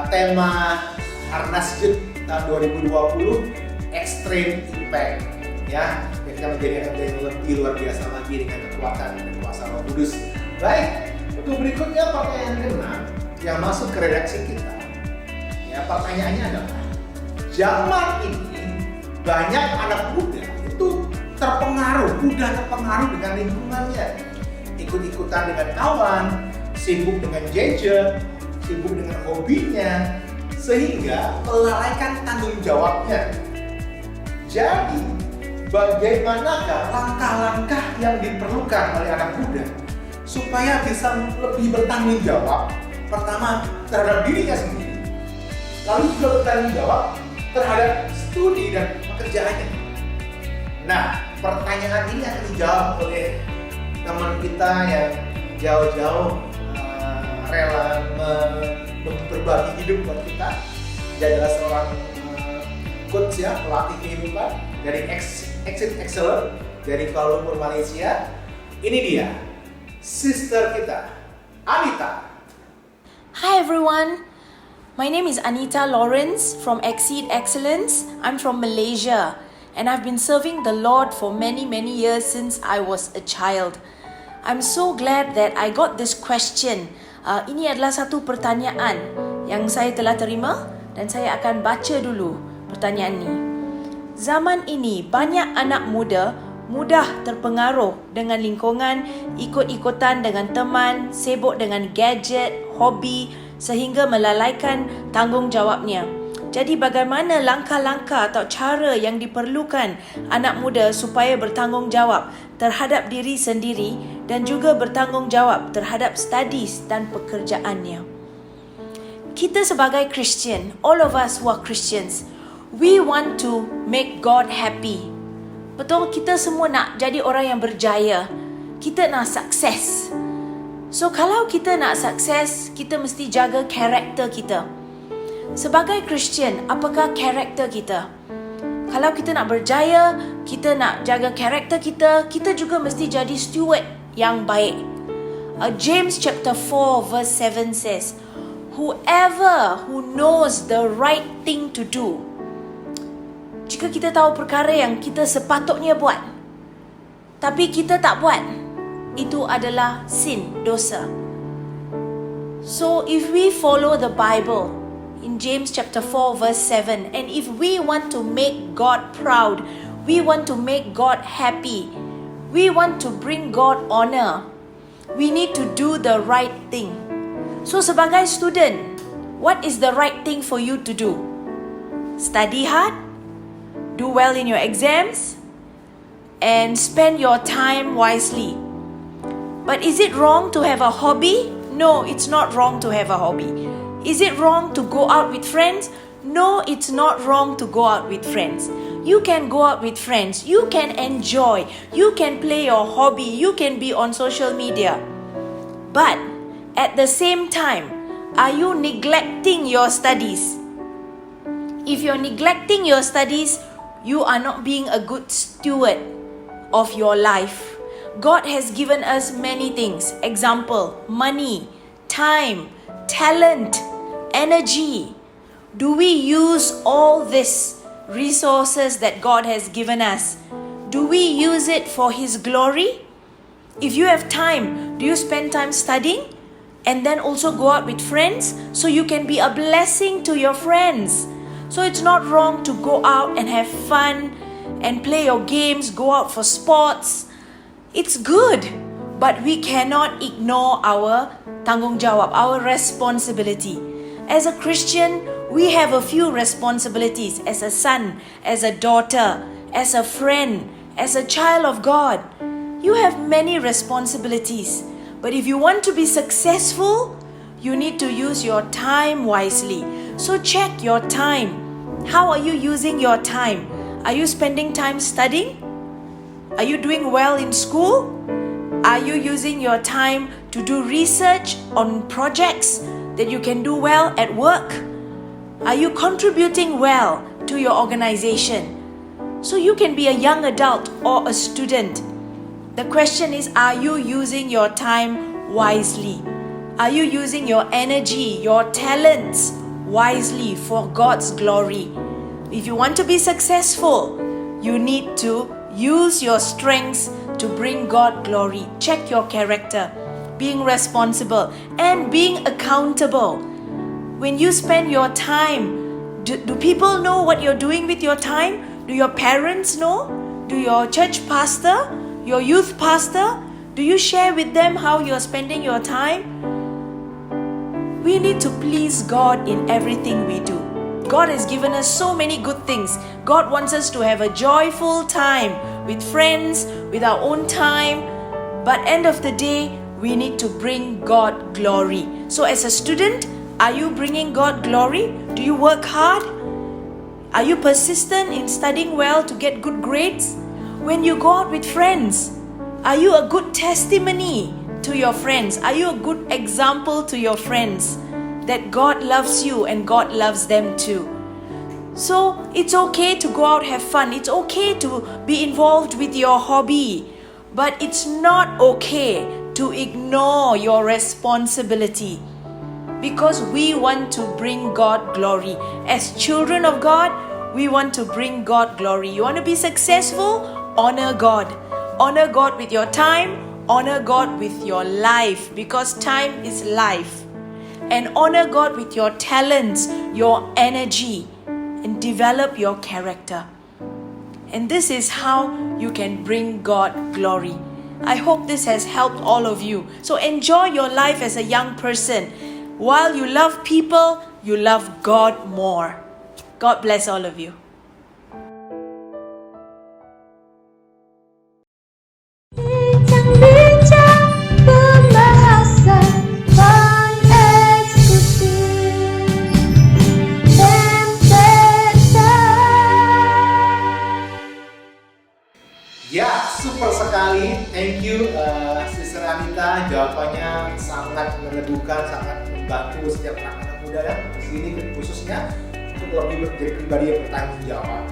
tema Harnas Youth tahun 2020, extreme impact, ya. Kita menjadi anak muda yang lebih luar biasa lagi dengan kekuatan dan kuasa Roh Kudus. Baik, untuk berikutnya pertanyaan ke-6 yang masuk ke redaksi kita. Ya, pertanyaannya adalah, zaman ini banyak anak muda itu mudah terpengaruh dengan lingkungannya, ikut-ikutan dengan kawan, sibuk dengan gadget, sibuk dengan hobinya, sehingga melalaikan tanggung jawabnya. Jadi, bagaimanakah langkah-langkah yang diperlukan oleh anak muda supaya bisa lebih bertanggung jawab? Pertama, terhadap dirinya sendiri, lalu juga bertanggung jawab terhadap studi dan pekerjaannya. Nah, pertanyaan ini akan dijawab oleh teman kita yang jauh-jauh rela berbagi hidup buat kita. Dia adalah seorang coach, ya, pelatih kehidupan dari Exit Excellence dari Kuala Lumpur, Malaysia. Ini dia, sister kita, Anita. Hi everyone, my name is Anita Lawrence from Exceed Excellence. I'm from Malaysia and I've been serving the Lord for many years since I was a child. I'm so glad that I got this question. Ini adalah satu pertanyaan yang saya telah terima dan saya akan baca dulu pertanyaan ini. Zaman ini banyak anak muda mudah terpengaruh dengan lingkungan, ikut-ikutan dengan teman, sibuk dengan gadget, hobi sehingga melalaikan tanggungjawabnya. Jadi bagaimana langkah-langkah atau cara yang diperlukan anak muda supaya bertanggungjawab terhadap diri sendiri dan juga bertanggungjawab terhadap studies dan pekerjaannya? Kita sebagai Christian, all of us who are Christians, we want to make God happy. Betul, kita semua nak jadi orang yang berjaya. Kita nak sukses. So kalau kita nak sukses, kita mesti jaga karakter kita. Sebagai Christian, apakah karakter kita? Kalau kita nak berjaya, kita nak jaga karakter kita, kita juga mesti jadi steward yang baik. James chapter 4 verse 7 says, whoever who knows the right thing to do. Jika kita tahu perkara yang kita sepatutnya buat, tapi kita tak buat, itu adalah sin, dosa. So if we follow the Bible in James chapter 4 verse 7, and if we want to make God proud, we want to make God happy, we want to bring God honor, we need to do the right thing. So sebagai student, what is the right thing for you to do? Study hard, do well in your exams, and spend your time wisely. But is it wrong to have a hobby? No, it's not wrong to have a hobby. Is it wrong to go out with friends? No, it's not wrong to go out with friends. You can go out with friends, you can enjoy, you can play your hobby, you can be on social media. But at the same time, are you neglecting your studies? If you're neglecting your studies, you are not being a good steward of your life. God has given us many things. Example, money, time, talent, energy. Do we use all these resources that God has given us? Do we use it for His glory? If you have time, do you spend time studying and then also go out with friends so you can be a blessing to your friends? So it's not wrong to go out and have fun and play your games, go out for sports. It's good, but we cannot ignore our tanggungjawab, our responsibility. As a Christian, we have a few responsibilities as a son, as a daughter, as a friend, as a child of God. You have many responsibilities. But if you want to be successful, you need to use your time wisely. So check your time. How are you using your time? Are you spending time studying? Are you doing well in school? Are you using your time to do research on projects that you can do well at work? Are you contributing well to your organization? So you can be a young adult or a student. The question is, are you using your time wisely? Are you using your energy, your talents wisely for God's glory? If you want to be successful, you need to use your strengths to bring God glory. Check your character, being responsible and being accountable. When you spend your time, do people know what you're doing with your time? Do your parents know? Do your church pastor, your youth pastor, do you share with them how you're spending your time? We need to please God in everything we do. God has given us so many good things. God wants us to have a joyful time with friends, with our own time. But end of the day, we need to bring God glory. So as a student, are you bringing God glory? Do you work hard? Are you persistent in studying well to get good grades? When you go out with friends, are you a good testimony to your friends? Are you a good example to your friends that God loves you and God loves them too? So it's okay to go out, have fun. It's okay to be involved with your hobby. But it's not okay to ignore your responsibility, because we want to bring God glory. As children of God, we want to bring God glory. You want to be successful? Honor God. Honor God with your time. Honor God with your life, because time is life. And honor God with your talents, your energy, and develop your character. And this is how you can bring God glory. I hope this has helped all of you. So enjoy your life as a young person. While you love people, you love God more. God bless all of you. Bincang-bincang pembahasan paling eksklusif Pempek Time. Ya, super sekali. Thank you, Sister Anita. Jawabannya sangat meneguhkan, sangat membantu setiap anak-anak muda ya. Di sini khususnya untuk lebih menjadi pribadi yang bertanggung jawab.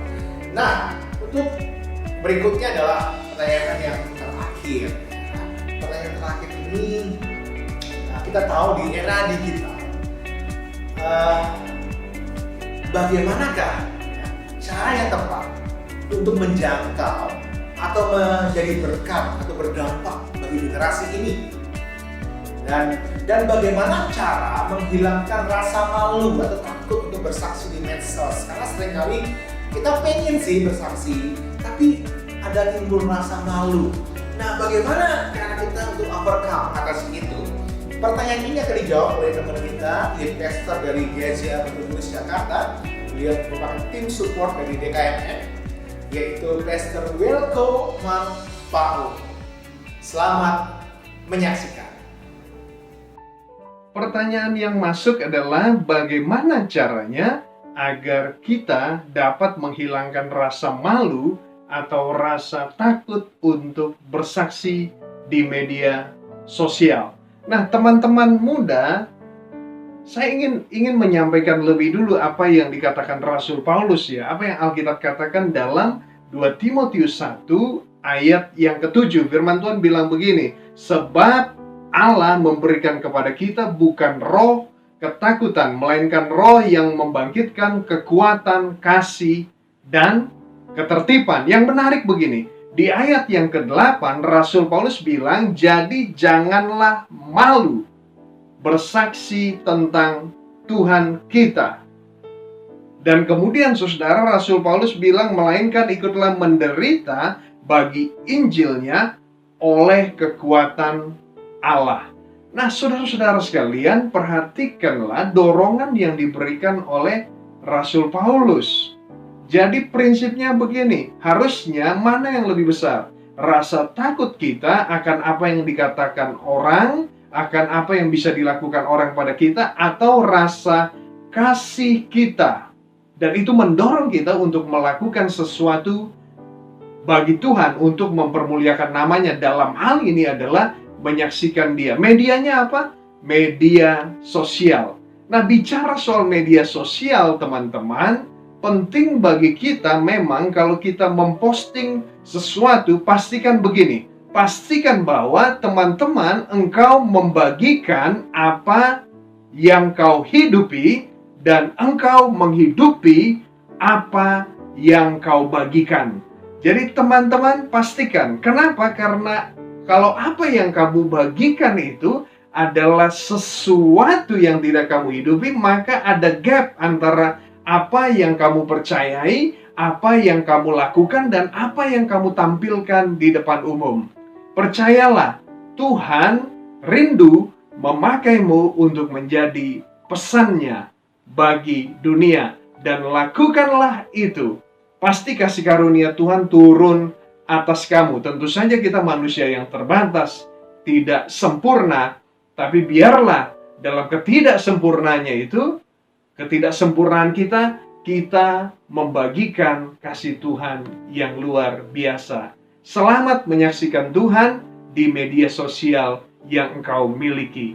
Nah, untuk berikutnya adalah pertanyaan yang terakhir. Pertanyaan terakhir ini, kita tahu di era digital, bagaimanakah cara yang tepat untuk menjangkau atau menjadi berkat atau berdampak bagi generasi ini, dan bagaimana cara menghilangkan rasa malu atau takut untuk bersaksi di medsos, karena seringkali kita pengen sih bersaksi tapi ada timbul rasa malu. Nah, bagaimana cara kita untuk overcome atas itu? Pertanyaan ini akan dijawab oleh teman kita, yaitu pastor dari GZA Metropolis Jakarta. Beliau merupakan tim support dari DKMM, yaitu Pastor Wilko Manpau. Selamat menyaksikan. Pertanyaan yang masuk adalah bagaimana caranya agar kita dapat menghilangkan rasa malu atau rasa takut untuk bersaksi di media sosial. Nah, teman-teman muda, saya ingin menyampaikan lebih dulu apa yang dikatakan Rasul Paulus ya, apa yang Alkitab katakan dalam 2 Timotius 1 ayat yang ke-7. Firman Tuhan bilang begini, sebab Allah memberikan kepada kita bukan roh ketakutan, melainkan roh yang membangkitkan kekuatan, kasih, dan ketertiban. Yang menarik begini, di ayat yang ke-8, Rasul Paulus bilang, jadi janganlah malu bersaksi tentang Tuhan kita. Dan kemudian saudara, Rasul Paulus bilang, melainkan ikutlah menderita bagi Injilnya oleh kekuatan Allah. Nah, saudara-saudara sekalian, perhatikanlah dorongan yang diberikan oleh Rasul Paulus. Jadi prinsipnya begini, harusnya mana yang lebih besar? Rasa takut kita akan apa yang dikatakan orang, akan apa yang bisa dilakukan orang pada kita, atau rasa kasih kita. Dan itu mendorong kita untuk melakukan sesuatu bagi Tuhan untuk mempermuliakan namanya. Dalam hal ini adalah menyaksikan dia. Medianya apa? Media sosial. Nah, bicara soal media sosial, teman-teman, penting bagi kita memang kalau kita memposting sesuatu, pastikan begini. Pastikan bahwa teman-teman engkau membagikan apa yang kau hidupi dan engkau menghidupi apa yang kau bagikan. Jadi teman-teman pastikan. Kenapa? Karena kalau apa yang kamu bagikan itu adalah sesuatu yang tidak kamu hidupi, maka ada gap antara apa yang kamu percayai, apa yang kamu lakukan, dan apa yang kamu tampilkan di depan umum. Percayalah, Tuhan rindu memakaimu untuk menjadi pesannya bagi dunia. Dan lakukanlah itu. Pasti kasih karunia Tuhan turun atas kamu. Tentu saja kita manusia yang terbatas, tidak sempurna, tapi biarlah dalam ketidaksempurnanya itu, ketidaksempurnaan kita membagikan kasih Tuhan yang luar biasa. Selamat menyaksikan Tuhan di media sosial yang engkau miliki.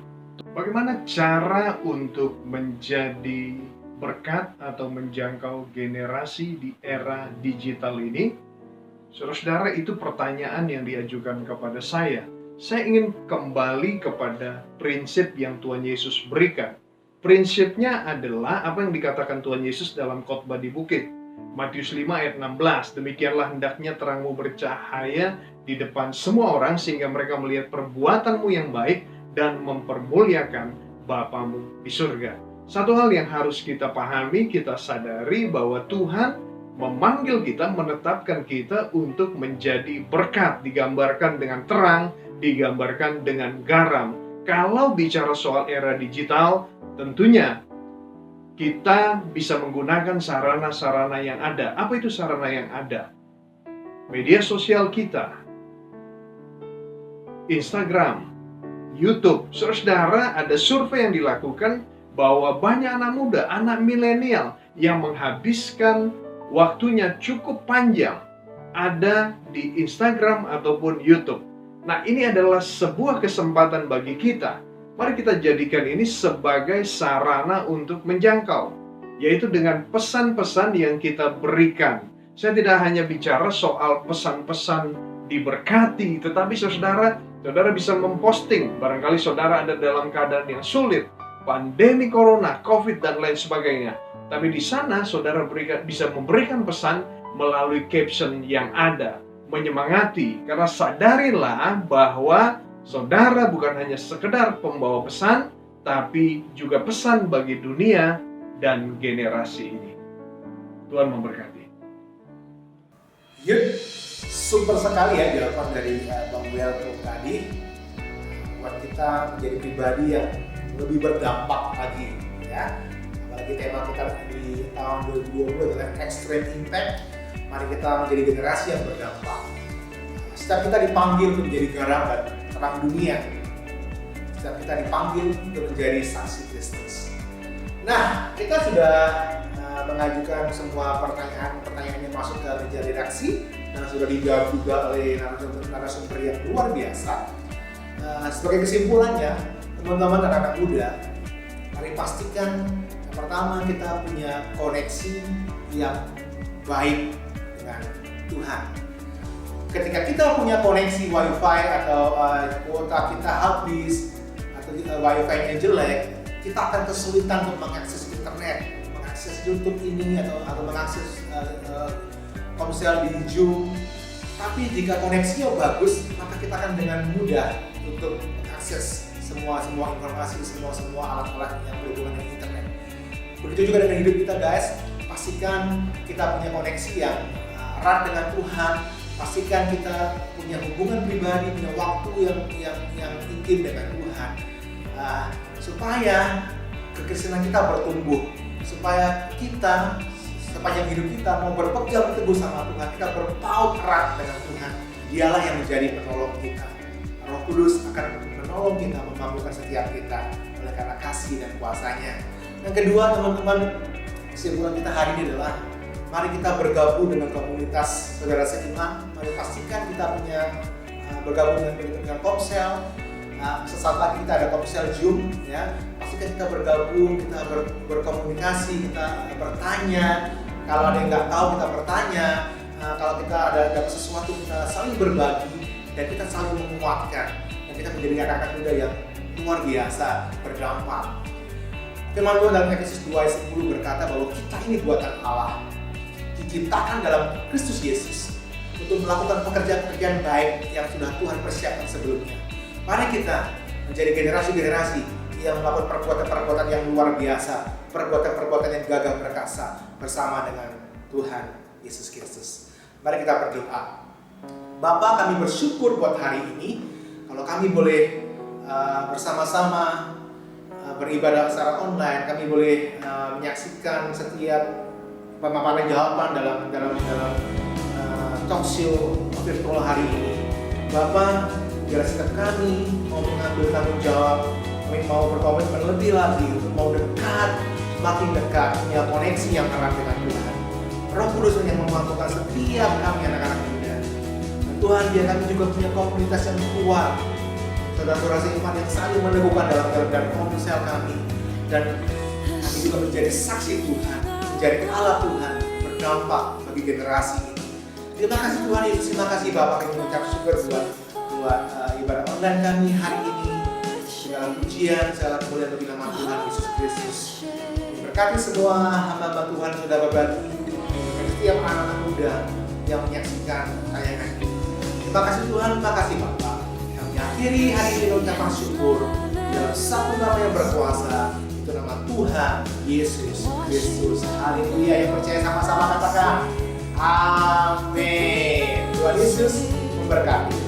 Bagaimana cara untuk menjadi berkat atau menjangkau generasi di era digital ini? Saudara-saudara, itu pertanyaan yang diajukan kepada saya. Saya ingin kembali kepada prinsip yang Tuhan Yesus berikan. Prinsipnya adalah apa yang dikatakan Tuhan Yesus dalam khotbah di bukit. Matius 5 ayat 16, demikianlah hendaknya terangmu bercahaya di depan semua orang sehingga mereka melihat perbuatanmu yang baik dan mempermuliakan Bapamu di surga. Satu hal yang harus kita pahami, kita sadari bahwa Tuhan memanggil kita, menetapkan kita untuk menjadi berkat, digambarkan dengan terang, digambarkan dengan garam. Kalau bicara soal era digital, tentunya kita bisa menggunakan sarana-sarana yang ada. Apa itu sarana yang ada? Media sosial kita, Instagram, YouTube. Saudara, ada survei yang dilakukan bahwa banyak anak muda, anak milenial yang menghabiskan waktunya cukup panjang ada di Instagram ataupun YouTube. Nah, ini adalah sebuah kesempatan bagi kita. Mari kita jadikan ini sebagai sarana untuk menjangkau, yaitu dengan pesan-pesan yang kita berikan. Saya tidak hanya bicara soal pesan-pesan diberkati, tetapi saudara bisa memposting. Barangkali saudara ada dalam keadaan yang sulit, pandemi corona, COVID, dan lain sebagainya. Tapi di sana saudara bisa memberikan pesan melalui caption yang ada, menyemangati, karena sadarilah bahwa saudara bukan hanya sekedar pembawa pesan, tapi juga pesan bagi dunia dan generasi ini. Tuhan memberkati. Yuk, super sekali ya jawaban dari Bang Welto tadi, buat kita menjadi pribadi yang lebih berdampak lagi ya. Apalagi tema kita di tahun 2020 adalah Extreme Impact. Mari kita menjadi generasi yang berdampak. Setiap kita dipanggil untuk menjadi garam dan terang dunia. Setiap kita dipanggil untuk menjadi saksi Kristus. Nah, kita sudah mengajukan semua pertanyaan yang masuk ke meja redaksi dan sudah dijawab juga oleh narasumber yang luar biasa. Sebagai kesimpulannya, teman-teman dan anak muda, mari pastikan yang pertama kita punya koneksi yang baik dengan Tuhan. Ketika kita punya koneksi wifi atau kuota kita habis atau wifi-nya jelek, kita akan kesulitan untuk mengakses internet, mengakses YouTube ini atau mengakses ponsel di Zoom. Tapi jika koneksinya bagus, maka kita akan dengan mudah untuk mengakses semua informasi, semua alat-alat yang berhubungan dengan internet. Begitu juga dengan hidup kita, guys. Pastikan kita punya koneksi yang erat dengan Tuhan. Pastikan kita punya hubungan pribadi, punya waktu yang intim dengan Tuhan, supaya kekristenan kita bertumbuh, supaya kita sepanjang hidup kita mau berpegang teguh sama Tuhan, kita berpaut erat dengan Tuhan. Dialah yang menjadi penolong kita. Roh Kudus akan menolong kita, memampukan setiap kita oleh karena kasih dan kuasanya. Yang kedua, teman-teman, kesimpulan kita hari ini adalah mari kita bergabung dengan komunitas saudara seiman. Mari pastikan kita punya bergabung dengan Komsel. Sesaat lagi kita ada Komsel Zoom ya. Pastikan kita bergabung, kita berkomunikasi, kita bertanya. Kalau ada yang nggak tahu kita bertanya. Kalau kita ada sesuatu kita saling berbagi dan kita saling menguatkan. Dan kita menjadi anak-anak muda yang luar biasa berdampak. Firman Tuhan dalam Efesus 2 ayat 10 berkata bahwa kita ini buatan Allah, diciptakan dalam Kristus Yesus untuk melakukan pekerjaan-pekerjaan baik yang sudah Tuhan persiapkan sebelumnya. Mari kita menjadi generasi-generasi yang melakukan perbuatan-perbuatan yang luar biasa, perbuatan-perbuatan yang gagah perkasa bersama dengan Tuhan Yesus Kristus. Mari kita berdoa. Bapa, kami bersyukur buat hari ini kalau kami boleh bersama-sama beribadah secara online, kami boleh menyaksikan setiap pemaparan jawaban dalam talk show virtual hari ini. Bapak, biar setiap kami mau mengambil tanggung jawab, kami mau berkomitmen lebih lagi untuk mau dekat, makin dekat, punya koneksi yang erat dengan Tuhan. Roh Kudus yang memampukan setiap kami anak-anak muda. Dan Tuhan, biar kami juga punya komunitas yang kuat, saudara-saudara seiman yang saling meneguhkan dalam komsel kami, dan kami juga menjadi saksi Tuhan, menjadi Allah Tuhan, berdampak bagi generasi ini. Terima kasih Tuhan Yesus, terima kasih Bapak, kami mengucap syukur buat ibadah online kami hari ini. Segala pujian, segala kemuliaan bagi nama Tuhan Yesus Kristus. Berkati semua hamba-hamba Tuhan yang sudah berbagi, dan setiap anak-anak muda yang menyaksikan tayangan ini. Terima kasih Tuhan, terima kasih Bapak. Akhiri hari ini ucapan syukur dalam satu nama yang berkuasa, itu nama Tuhan Yesus Kristus. Haleluya. Yang percaya sama-sama katakan amin. Tuhan Yesus memberkati.